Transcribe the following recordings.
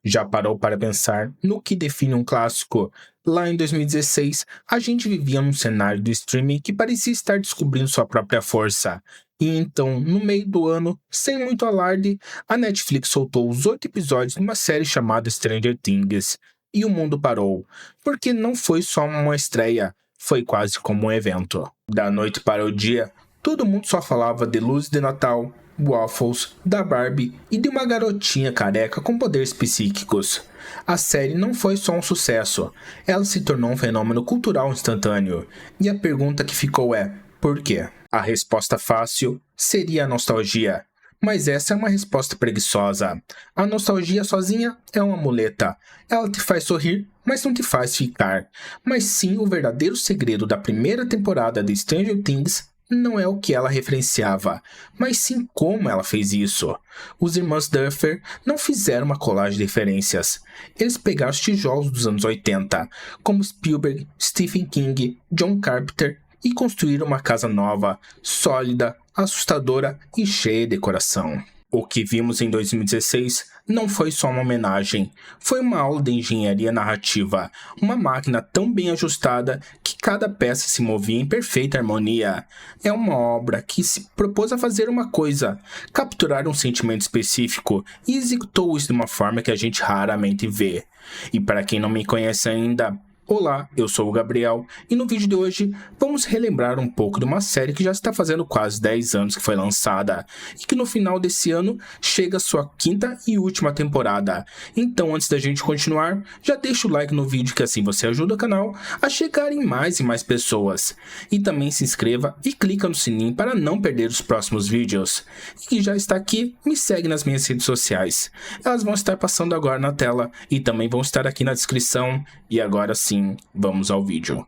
Já parou para pensar no que define um clássico? Lá em 2016, a gente vivia num cenário do streaming que parecia estar descobrindo sua própria força. E então, no meio do ano, sem muito alarde, a Netflix soltou os 8 episódios de uma série chamada Stranger Things. E o mundo parou, porque não foi só uma estreia, foi quase como um evento. Da noite para o dia, todo mundo só falava de luzes de Natal, waffles, da Barbie e de uma garotinha careca com poderes psíquicos. A série não foi só um sucesso, ela se tornou um fenômeno cultural instantâneo. E a pergunta que ficou é, por quê? A resposta fácil seria a nostalgia. Mas essa é uma resposta preguiçosa. A nostalgia sozinha é uma muleta. Ela te faz sorrir, mas não te faz ficar. Mas sim, o verdadeiro segredo da primeira temporada de Stranger Things não é o que ela referenciava, mas sim como ela fez isso. Os irmãos Duffer não fizeram uma colagem de referências. Eles pegaram os tijolos dos anos 80, como Spielberg, Stephen King, John Carpenter, e construíram uma casa nova, sólida, assustadora e cheia de decoração. O que vimos em 2016 não foi só uma homenagem, foi uma aula de engenharia narrativa, uma máquina tão bem ajustada que cada peça se movia em perfeita harmonia. É uma obra que se propôs a fazer uma coisa, capturar um sentimento específico, e executou isso de uma forma que a gente raramente vê. E para quem não me conhece ainda, olá, eu sou o Gabriel e no vídeo de hoje vamos relembrar um pouco de uma série que já está fazendo quase 10 anos que foi lançada e que no final desse ano chega a sua quinta e última temporada. Então antes da gente continuar, já deixa o like no vídeo que assim você ajuda o canal a chegar em mais e mais pessoas. E também se inscreva e clica no sininho para não perder os próximos vídeos. E que já está aqui, me segue nas minhas redes sociais. Elas vão estar passando agora na tela e também vão estar aqui na descrição. E agora sim, vamos ao vídeo.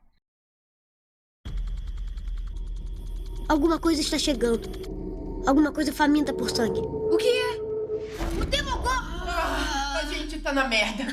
Alguma coisa está chegando. Alguma coisa faminta por sangue. O que é? O Demogorgon! A gente tá na merda.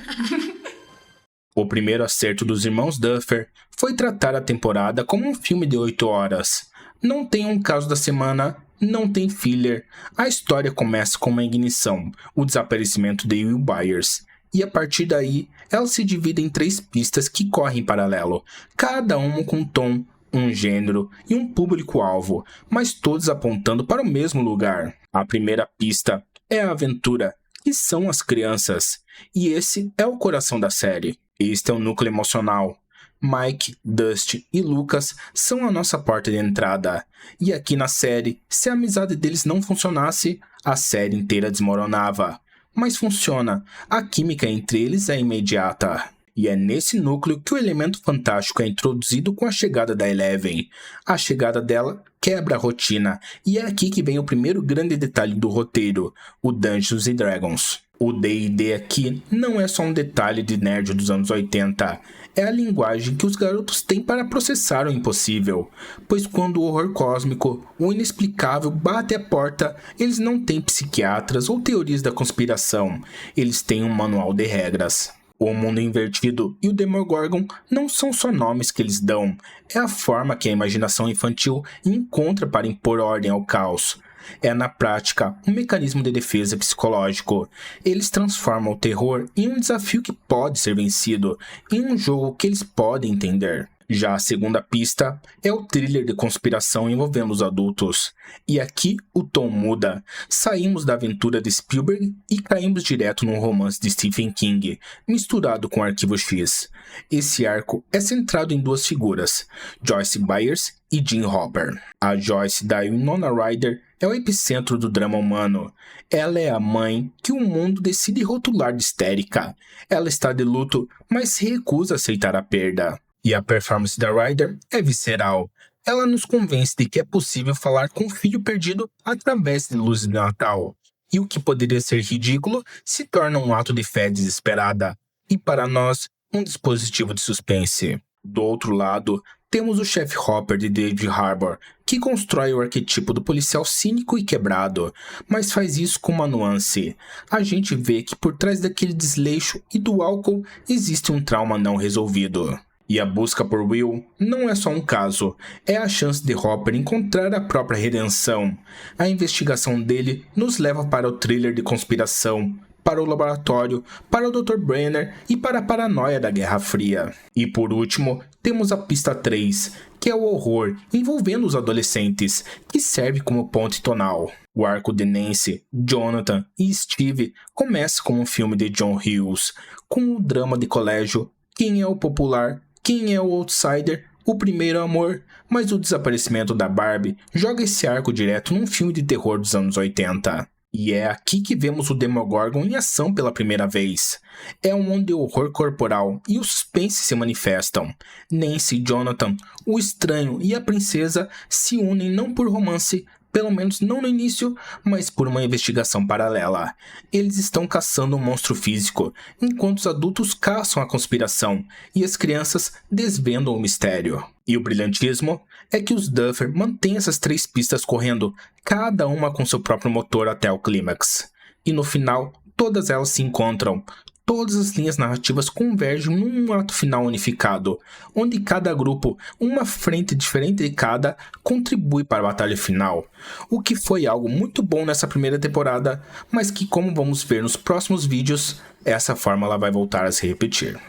O primeiro acerto dos irmãos Duffer foi tratar a temporada como um filme de 8 horas. Não tem um caso da semana, não tem filler. A história começa com uma ignição, o desaparecimento de Will Byers. E a partir daí, ela se divide em 3 pistas que correm em paralelo, cada uma com um tom, um gênero e um público-alvo, mas todos apontando para o mesmo lugar. A primeira pista é a aventura, que são as crianças, e esse é o coração da série. Este é o núcleo emocional. Mike, Dusty e Lucas são a nossa porta de entrada, e aqui na série, se a amizade deles não funcionasse, a série inteira desmoronava. Mas funciona, a química entre eles é imediata. E é nesse núcleo que o elemento fantástico é introduzido com a chegada da Eleven. A chegada dela quebra a rotina, e é aqui que vem o primeiro grande detalhe do roteiro, o Dungeons & Dragons. O D&D aqui não é só um detalhe de nerd dos anos 80, é a linguagem que os garotos têm para processar o impossível, pois quando o horror cósmico, o inexplicável bate a porta, eles não têm psiquiatras ou teorias da conspiração, eles têm um manual de regras. O mundo invertido e o Demogorgon não são só nomes que eles dão, é a forma que a imaginação infantil encontra para impor ordem ao caos. É na prática um mecanismo de defesa psicológico. Eles transformam o terror em um desafio que pode ser vencido, em um jogo que eles podem entender. Já a segunda pista é o thriller de conspiração envolvendo os adultos. E aqui o tom muda. Saímos da aventura de Spielberg e caímos direto num romance de Stephen King, misturado com Arquivo X. Esse arco é centrado em 2 figuras, Joyce Byers e Jim Hopper. A Joyce da Winona Ryder é o epicentro do drama humano. Ela é a mãe que o mundo decide rotular de histérica. Ela está de luto, mas se recusa a aceitar a perda. E a performance da Ryder é visceral. Ela nos convence de que é possível falar com o filho perdido através de luzes de Natal. E o que poderia ser ridículo se torna um ato de fé desesperada. E para nós, um dispositivo de suspense. Do outro lado, temos o chefe Hopper de David Harbour, que constrói o arquetipo do policial cínico e quebrado, mas faz isso com uma nuance. A gente vê que por trás daquele desleixo e do álcool existe um trauma não resolvido. E a busca por Will não é só um caso, é a chance de Hopper encontrar a própria redenção. A investigação dele nos leva para o thriller de conspiração, para o laboratório, para o Dr. Brenner e para a paranoia da Guerra Fria. E por último, temos a pista 3, que é o horror envolvendo os adolescentes, que serve como ponte tonal. O arco de Nancy, Jonathan e Steve começa como um filme de John Hughes, com o drama de colégio, quem é o popular, quem é o outsider, o primeiro amor, mas o desaparecimento da Barbie joga esse arco direto num filme de terror dos anos 80. E é aqui que vemos o Demogorgon em ação pela primeira vez. É onde o horror corporal e o suspense se manifestam. Nancy e Jonathan, o estranho e a princesa se unem não por romance, pelo menos não no início, mas por uma investigação paralela. Eles estão caçando um monstro físico, enquanto os adultos caçam a conspiração e as crianças desvendam o mistério. E o brilhantismo é que os Duffer mantêm essas 3 pistas correndo, cada uma com seu próprio motor até o clímax. E no final, todas elas se encontram. Todas as linhas narrativas convergem num ato final unificado, onde cada grupo, uma frente diferente de cada, contribui para a batalha final. O que foi algo muito bom nessa primeira temporada, mas que, como vamos ver nos próximos vídeos, essa fórmula vai voltar a se repetir.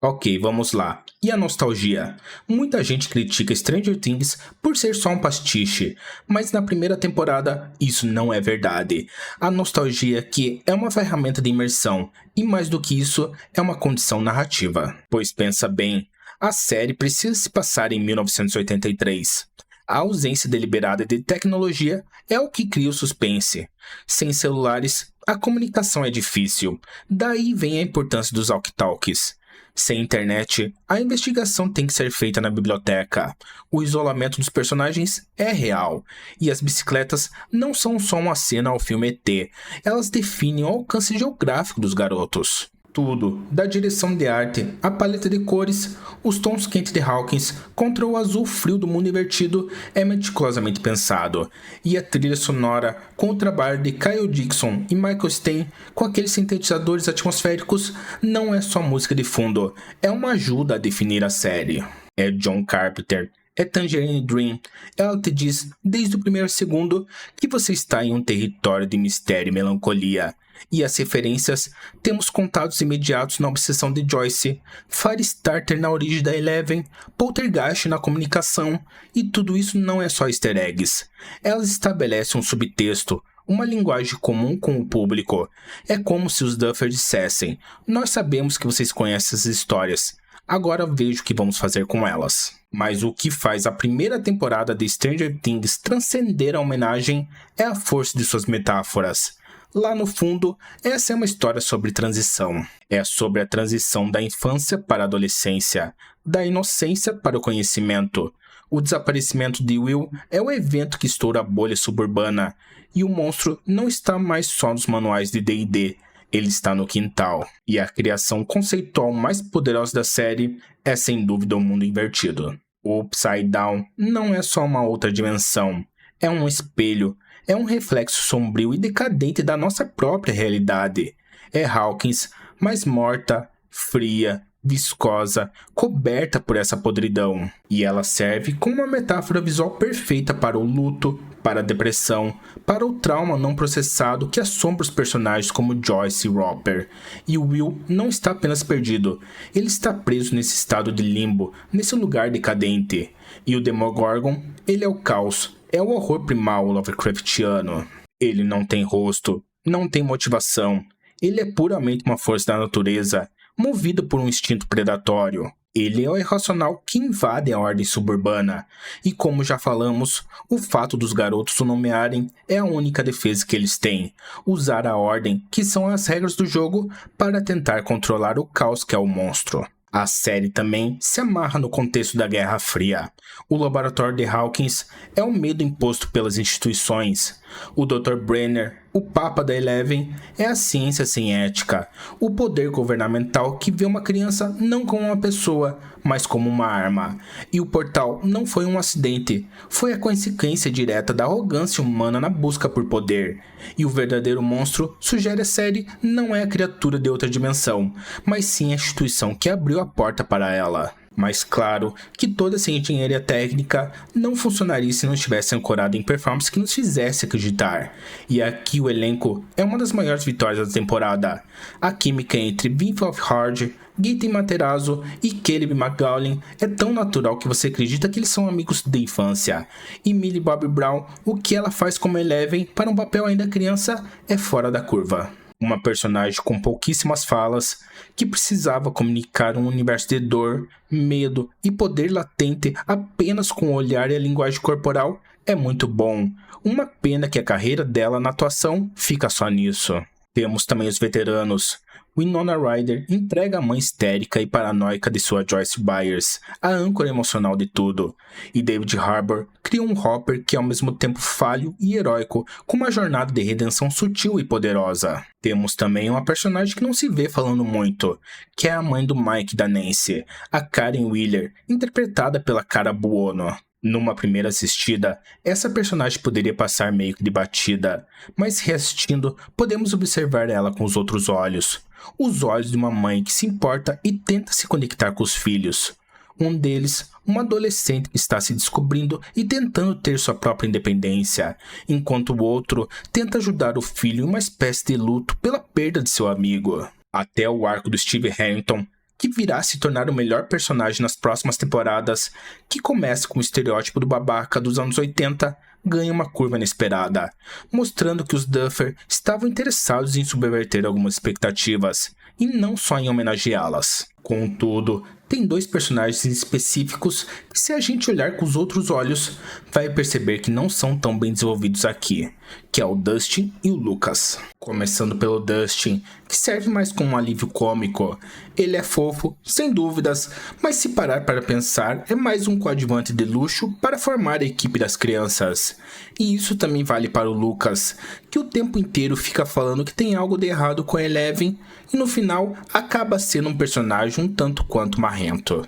Ok, vamos lá. E a nostalgia? Muita gente critica Stranger Things por ser só um pastiche, mas na primeira temporada isso não é verdade. A nostalgia aqui é uma ferramenta de imersão, e mais do que isso, é uma condição narrativa. Pois pensa bem, a série precisa se passar em 1983. A ausência deliberada de tecnologia é o que cria o suspense. Sem celulares, a comunicação é difícil, daí vem a importância dos walkie-talkies. Sem internet, a investigação tem que ser feita na biblioteca. O isolamento dos personagens é real. E as bicicletas não são só uma cena ao filme ET. Elas definem o alcance geográfico dos garotos. Tudo, da direção de arte, a paleta de cores, os tons quentes de Hawkins contra o azul frio do mundo invertido é meticulosamente pensado. E a trilha sonora, com o trabalho de Kyle Dixon e Michael Stein, com aqueles sintetizadores atmosféricos, não é só música de fundo, é uma ajuda a definir a série. É John Carpenter, é Tangerine Dream, ela te diz, desde o primeiro segundo, que você está em um território de mistério e melancolia. E as referências, temos contatos imediatos na obsessão de Joyce, Firestarter na origem da Eleven, Poltergeist na comunicação, e tudo isso não é só easter eggs. Elas estabelecem um subtexto, uma linguagem comum com o público. É como se os Duffer dissessem, nós sabemos que vocês conhecem essas histórias, agora vejo o que vamos fazer com elas. Mas o que faz a primeira temporada de Stranger Things transcender a homenagem é a força de suas metáforas. Lá no fundo, essa é uma história sobre transição. É sobre a transição da infância para a adolescência, da inocência para o conhecimento. O desaparecimento de Will é o evento que estoura a bolha suburbana, e o monstro não está mais só nos manuais de D&D, ele está no quintal. E a criação conceitual mais poderosa da série é sem dúvida o mundo invertido. O Upside Down não é só uma outra dimensão, é um espelho. É um reflexo sombrio e decadente da nossa própria realidade. É Hawkins, mas morta, fria, viscosa, coberta por essa podridão. E ela serve como uma metáfora visual perfeita para o luto, para a depressão, para o trauma não processado que assombra os personagens como Joyce e Roper. E o Will não está apenas perdido, ele está preso nesse estado de limbo, nesse lugar decadente. E o Demogorgon, ele é o caos. É o horror primal Lovecraftiano. Ele não tem rosto, não tem motivação. Ele é puramente uma força da natureza, movida por um instinto predatório. Ele é o irracional que invade a ordem suburbana. E como já falamos, o fato dos garotos o nomearem é a única defesa que eles têm. Usar a ordem, que são as regras do jogo, para tentar controlar o caos que é o monstro. A série também se amarra no contexto da Guerra Fria. O laboratório de Hawkins é o medo imposto pelas instituições. O Dr. Brenner, o Papa da Eleven, é a ciência sem ética. O poder governamental que vê uma criança não como uma pessoa, mas como uma arma. E o portal não foi um acidente, foi a consequência direta da arrogância humana na busca por poder. E o verdadeiro monstro, sugere a série, não é a criatura de outra dimensão, mas sim a instituição que abriu a porta para ela. Mas claro que toda essa engenharia técnica não funcionaria se não estivesse ancorada em performance que nos fizesse acreditar. E aqui o elenco é uma das maiores vitórias da temporada. A química entre Viv of Hard, Gaten Matarazzo e Caleb McGowan é tão natural que você acredita que eles são amigos de infância. E Millie Bobby Brown, o que ela faz como Eleven para um papel ainda criança é fora da curva. Uma personagem com pouquíssimas falas, que precisava comunicar um universo de dor, medo e poder latente apenas com o olhar e a linguagem corporal, é muito bom. Uma pena que a carreira dela na atuação fica só nisso. Temos também os veteranos. Winona Ryder entrega a mãe histérica e paranoica de sua Joyce Byers, a âncora emocional de tudo. E David Harbour cria um Hopper que é ao mesmo tempo falho e heróico, com uma jornada de redenção sutil e poderosa. Temos também uma personagem que não se vê falando muito, que é a mãe do Mike e da Nancy, a Karen Wheeler, interpretada pela Cara Buono. Numa primeira assistida, essa personagem poderia passar meio que de batida, mas reassistindo, podemos observar ela com os outros olhos. Os olhos de uma mãe que se importa e tenta se conectar com os filhos. Um deles, uma adolescente que está se descobrindo e tentando ter sua própria independência, enquanto o outro tenta ajudar o filho em uma espécie de luto pela perda de seu amigo. Até o arco do Steve Harrington, que virá a se tornar o melhor personagem nas próximas temporadas, que começa com o estereótipo do babaca dos anos 80, ganha uma curva inesperada, mostrando que os Duffer estavam interessados em subverter algumas expectativas, e não só em homenageá-las. Contudo, tem dois personagens específicos que, se a gente olhar com os outros olhos, vai perceber que não são tão bem desenvolvidos aqui, que é o Dustin e o Lucas. Começando pelo Dustin, que serve mais como um alívio cômico. Ele é fofo, sem dúvidas, mas se parar para pensar, é mais um coadjuvante de luxo para formar a equipe das crianças. E isso também vale para o Lucas, que o tempo inteiro fica falando que tem algo de errado com a Eleven, e no final acaba sendo um personagem um tanto quanto marrento.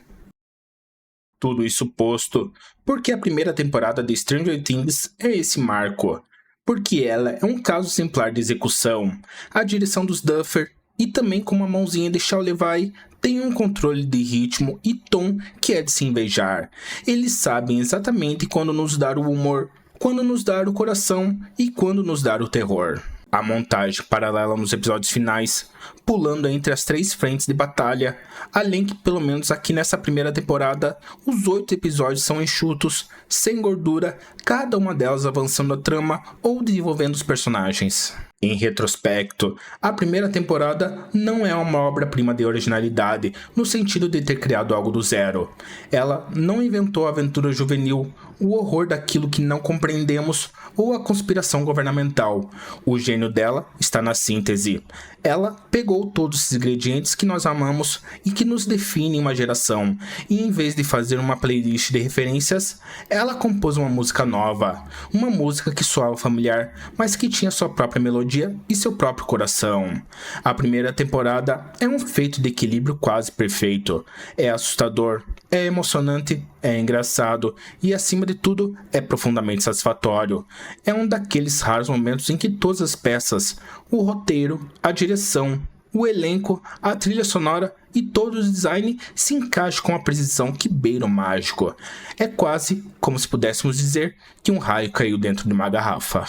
Tudo isso posto, porque a primeira temporada de Stranger Things é esse marco, porque ela é um caso exemplar de execução. A direção dos Duffer, e também com uma mãozinha de Shaw Levy, tem um controle de ritmo e tom que é de se invejar. Eles sabem exatamente quando nos dar o humor, quando nos dar o coração e quando nos dar o terror. A montagem paralela nos episódios finais, pulando entre as 3 frentes de batalha, além que pelo menos aqui nessa primeira temporada, os 8 episódios são enxutos, sem gordura, cada uma delas avançando a trama ou desenvolvendo os personagens. Em retrospecto, a primeira temporada não é uma obra-prima de originalidade, no sentido de ter criado algo do zero. Ela não inventou a aventura juvenil, o horror daquilo que não compreendemos ou a conspiração governamental. O gênio dela está na síntese. Ela pegou todos esses ingredientes que nós amamos e que nos definem uma geração, e em vez de fazer uma playlist de referências, ela compôs uma música nova, uma música que soava familiar, mas que tinha sua própria melodia e seu próprio coração. A primeira temporada é um feito de equilíbrio quase perfeito. É assustador, é emocionante, é engraçado e, acima de tudo, é profundamente satisfatório. É um daqueles raros momentos em que todas as peças, o roteiro, a direção, o elenco, a trilha sonora e todo o design se encaixam com a precisão que beira o mágico. É quase como se pudéssemos dizer que um raio caiu dentro de uma garrafa.